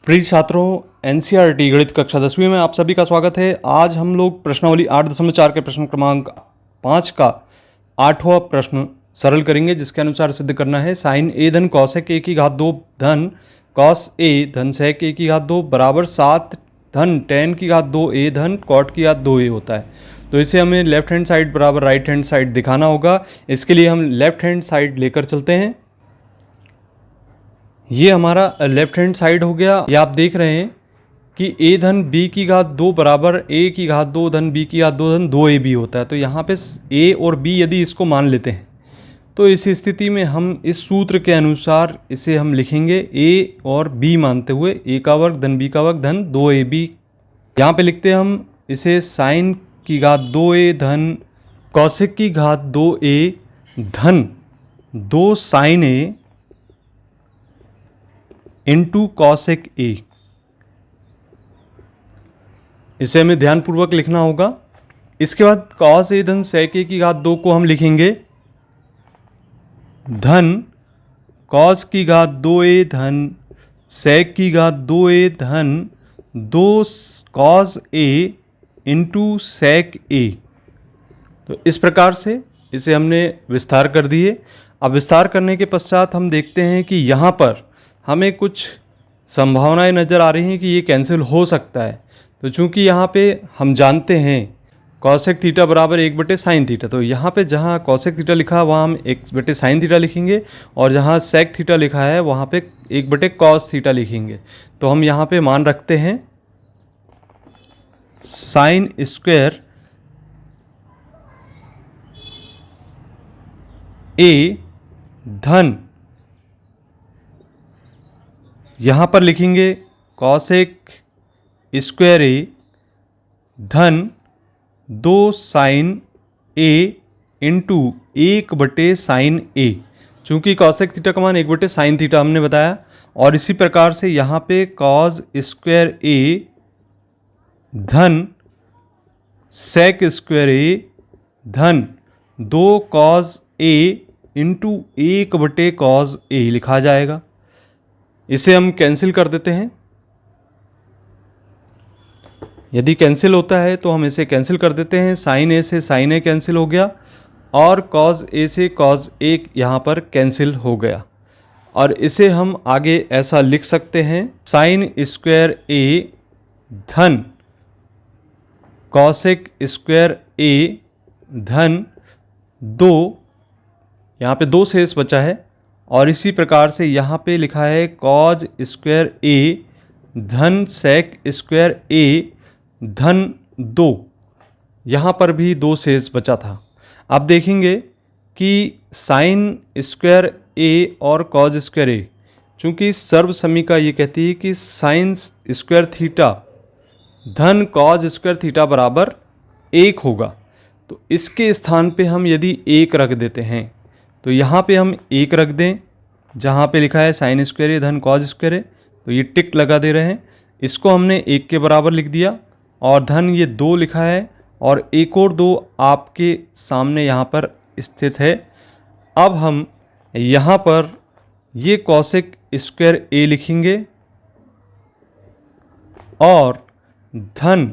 प्रिय छात्रों, एनसीईआरटी गणित कक्षा 10वीं में आप सभी का स्वागत है। आज हम लोग प्रश्नावली 8.4 के प्रश्न क्रमांक 5 का 8वां प्रश्न सरल करेंगे, जिसके अनुसार सिद्ध करना है साइन ए धन कॉसेक ए की घात 2 धन कॉस ए धन सेक ए की घात 2 बराबर 7 धन टेन की घात 2 ए धन कॉट की घात 2 ए होता है। तो इसे हमें लेफ्ट हैंड साइड बराबर राइट हैंड साइड दिखाना होगा। इसके लिए हम लेफ्ट हैंड साइड लेकर चलते हैं। ये हमारा लेफ्ट हैंड साइड हो गया। ये आप देख रहे हैं कि a धन b की घात 2 बराबर a की घात 2 धन b की घात 2 धन 2ab होता है। तो यहाँ पे a और b यदि इसको मान लेते हैं तो इस स्थिति में हम इस सूत्र के अनुसार इसे हम लिखेंगे a और b मानते हुए a का वर्ग धन b का वर्ग धन 2ab। यहाँ पे लिखते हैं हम इसे साइन की घात 2a धन कॉसेक की घात 2a धन 2 sine a into cosec A. इसे हमें ध्यानपूर्वक लिखना होगा। इसके बाद कॉस ए धन सेक ए की घात 2 को हम लिखेंगे धन कॉस की घात 2a धन सेक की घात 2a धन 2 कॉस ए इंटू सेक ए। तो इस प्रकार से इसे हमने विस्तार कर दिए। अब विस्तार करने के पश्चात हम देखते हैं कि यहाँ पर हमें कुछ संभावनाएं नज़र आ रही हैं कि ये कैंसिल हो सकता है। तो चूंकि यहाँ पे हम जानते हैं कॉसेक थीटा बराबर 1/sin थीटा, तो यहाँ पे जहाँ कॉसेक थीटा लिखा है वहाँ हम 1/sin थीटा लिखेंगे और जहाँ सेक थीटा लिखा है वहाँ पे 1/cos थीटा लिखेंगे। तो हम यहाँ पे मान रखते हैं साइन स्क्वायर ए धन, यहाँ पर लिखेंगे कॉसेक स्क्वायर ए धन 2 साइन ए इंटू 1/sin ए। चूँकि कॉसेक थीटा का मान 1/sin थीटा हमने बताया, और इसी प्रकार से यहाँ पे कॉस स्क्वायर ए धन सेक स्क्वायर ए धन 2 कॉस ए इंटू 1/cos ए लिखा जाएगा। इसे हम कैंसिल कर देते हैं। यदि कैंसिल होता है तो हम इसे कैंसिल कर देते हैं। साइन ए से साइन ए कैंसिल हो गया और कॉस ए से कॉस ए यहाँ पर कैंसिल हो गया। और इसे हम आगे ऐसा लिख सकते हैं साइन स्क्वायर ए धन कॉसेक स्क्वायर ए धन 2, यहाँ पे 2 शेष बचा है, और इसी प्रकार से यहाँ पे लिखा है कॉज स्क्वायर ए धन सेक स्क्वायर ए धन 2, यहाँ पर भी 2 शेष बचा था। अब देखेंगे कि साइन स्क्वायर ए और कॉज स्क्वायर ए, चूँकि सर्व समीका ये कहती है कि साइन स्क्वायर थीटा धन कॉज स्क्वायर थीटा बराबर 1 होगा। तो इसके स्थान पे हम यदि 1 रख देते हैं तो यहाँ पे हम 1 रख दें जहाँ पे लिखा है साइन स्क्वायर ए धन कॉज स्क्वायर ए, तो ये टिक लगा दे रहे हैं। इसको हमने 1 के बराबर लिख दिया और धन ये 2 लिखा है और एक और 2 आपके सामने यहाँ पर स्थित है। अब हम यहाँ पर ये कॉसेक स्क्वायर ए लिखेंगे और धन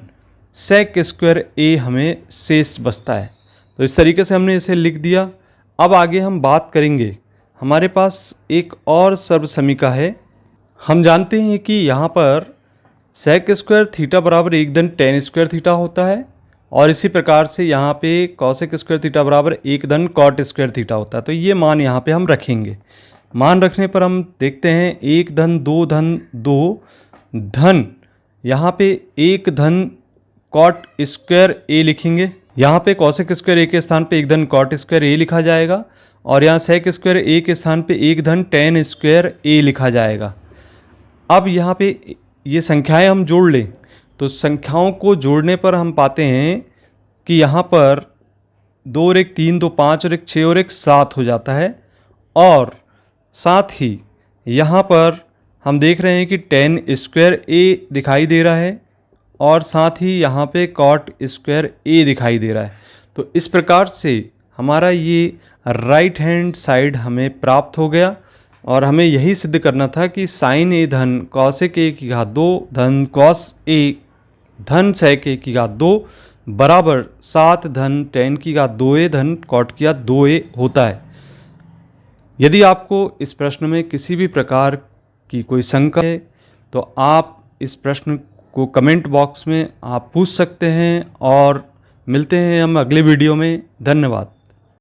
सेक स्क्वायर ए हमें शेष बचता है। तो इस तरीके से हमने इसे लिख दिया। अब आगे हम बात करेंगे, हमारे पास एक और सर्व समीका है। हम जानते हैं कि यहाँ पर सेक स्क्वायर थीटा बराबर 1 धन टेन स्क्वायर थीटा होता है, और इसी प्रकार से यहाँ पे कॉसेक स्क्वायर थीटा बराबर 1 धन कॉट स्क्वायर थीटा होता है। तो ये मान यहाँ पे हम रखेंगे। मान रखने पर हम देखते हैं 1 धन 2 धन 2 धन यहाँ पे 1 धन कॉट स्क्वायर ए लिखेंगे। यहाँ पे कॉसेक स्क्वायर ए के स्थान पे 1 धन कॉट स्क्वायर ए लिखा जाएगा, और यहाँ सेक स्क्वायर ए के स्थान पे 1 धन टेन स्क्वायर ए लिखा जाएगा। अब यहाँ पे ये संख्याएं हम जोड़ लें तो संख्याओं को जोड़ने पर हम पाते हैं कि यहाँ पर 2 और 1 3, 2 5 और 1 6 और 1 7 हो जाता है। और साथ ही यहाँ पर हम देख रहे हैं कि टेन स्क्वायर ए दिखाई दे रहा है और साथ ही यहाँ पे कॉट स्क्वायर ए दिखाई दे रहा है। तो इस प्रकार से हमारा ये राइट हैंड साइड हमें प्राप्त हो गया। और हमें यही सिद्ध करना था कि साइन ए धन कॉसेक ए की घात 2 धन कॉस ए धन सेक ए की घात 2 बराबर 7 धन टेन की घात 2a धन कॉट की घात 2a होता है। यदि आपको इस प्रश्न में किसी भी प्रकार की कोई शंका है तो आप इस प्रश्न को कमेंट बॉक्स में आप पूछ सकते हैं और मिलते हैं हम अगले वीडियो में। धन्यवाद।